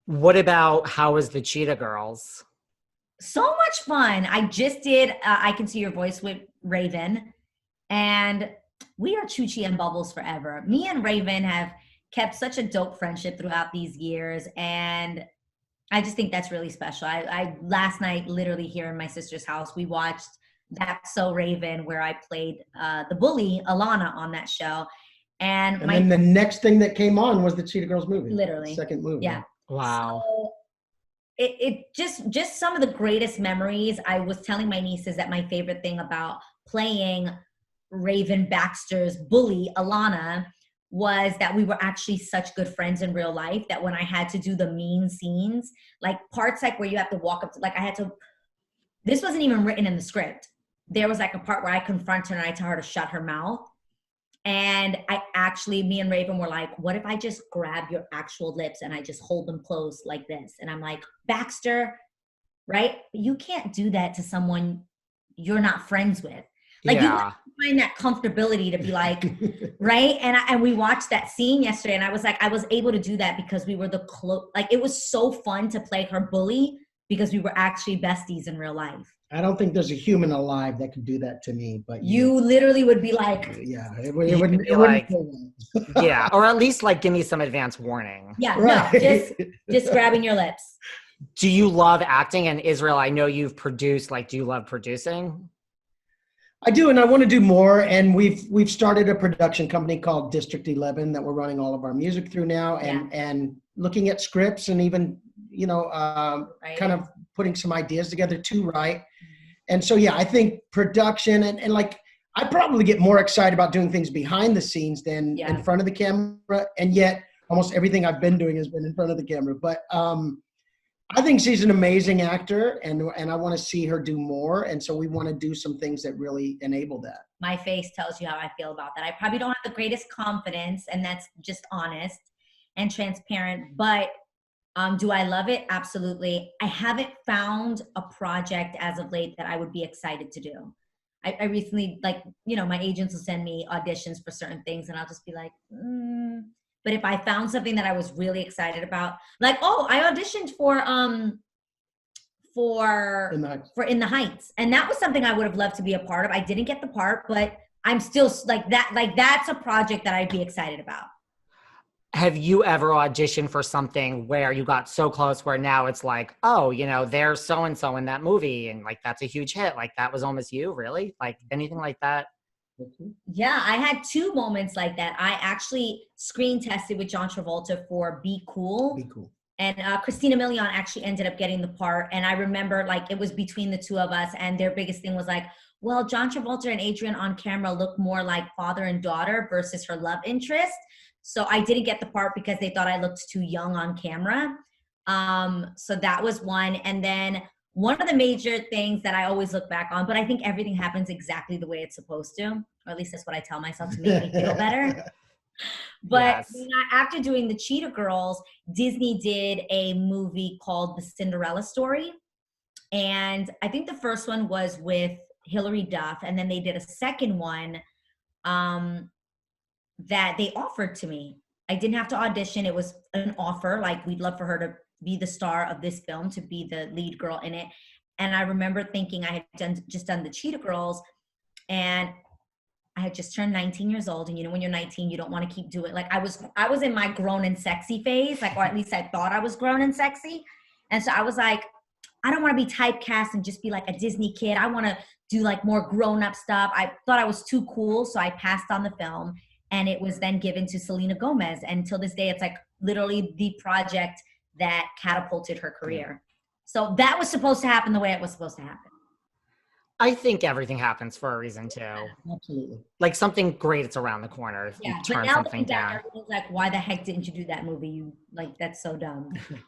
What about how was the Cheetah Girls? So much fun. I just did I Can See Your Voice with Raven, and we are Chuchi and Bubbles forever. Me and Raven have kept such a dope friendship throughout these years, and I just think that's really special. I last night, literally here in my sister's house, we watched That's So Raven, where I played the bully Alana on that show, and And my then the next thing that came on was the Cheetah Girls movie. literally Second movie. yeah. Wow. So it just some of the greatest memories. I was telling my nieces that my favorite thing about playing Raven Baxter's bully Alana was that we were actually such good friends in real life that when I had to do the mean scenes, like parts like where you have to walk up to, like I had to, this wasn't even written in the script. There was like a part where I confront her and I tell her to shut her mouth. And I actually, me and Raven were like, what if I just grab your actual lips and I just hold them closed like this? And I'm like, Baxter, right? You can't do that to someone you're not friends with. Like you have to find that comfortability to be like, right? And we watched that scene yesterday and I was like, I was able to do that because we were like it was so fun to play her bully because we were actually besties in real life. I don't think there's a human alive that could do that to me, but you literally would be like, yeah, You could be like, yeah, or at least like give me some advance warning. yeah, Right. no, just grabbing your lips. Do you love acting? And Israel, I know you've produced, like, do you love producing? I do, and I want to do more. And we've started a production company called District 11 that we're running all of our music through now, and looking at scripts and even kind of putting some ideas together to write. And so yeah, I think production and like I probably get more excited about doing things behind the scenes than in front of the camera. And yet almost everything I've been doing has been in front of the camera. But I think she's an amazing actor, and I want to see her do more. And so we want to do some things that really enable that. My face tells you how I feel about that. I probably don't have the greatest confidence, and that's just honest and transparent. But do I love it? Absolutely. I haven't found a project as of late that I would be excited to do. I recently, like, my agents will send me auditions for certain things, and I'll just be like, But if I found something that I was really excited about, like, I auditioned for In the Heights, and that was something I would have loved to be a part of. I didn't get the part, but I'm still like that. Like that's a project that I'd be excited about. Have you ever auditioned for something where you got so close where now it's like, oh, there's so-and-so in that movie and like that's a huge hit. Like that was almost you, really? Like anything like that? Yeah, I had two moments like that. I actually screen tested with John Travolta for Be Cool. Be Cool. And Christina Milian actually ended up getting the part. And I remember like it was between the two of us, and their biggest thing was like, well, John Travolta and Adrienne on camera look more like father and daughter versus her love interest. So I didn't get the part because they thought I looked too young on camera. So that was one. And then one of the major things that I always look back on, but I think everything happens exactly the way it's supposed to, or at least that's what I tell myself to make me feel better. But after doing the Cheetah Girls, Disney did a movie called The Cinderella Story. And I think the first one was with Hilary Duff. And then they did a second one that they offered to me. I didn't have to audition. It was an offer. Like, we'd love for her to be the star of this film, to be the lead girl in it. And I remember thinking I had just done the Cheetah Girls, and I had just turned 19 years old. And when you're 19, you don't want to keep doing, like, I was in my grown and sexy phase, like, or at least I thought I was grown and sexy. And so I was like, I don't want to be typecast and just be like a Disney kid. I want to do like more grown up stuff. I thought I was too cool. So I passed on the film, and it was then given to Selena Gomez. And till this day, it's like literally the project that catapulted her career. So that was supposed to happen the way it was supposed to happen. I think everything happens for a reason too. Absolutely. Like something great, it's around the corner if you turn something down. Everyone's like, why the heck didn't you do that movie? You like, that's so dumb.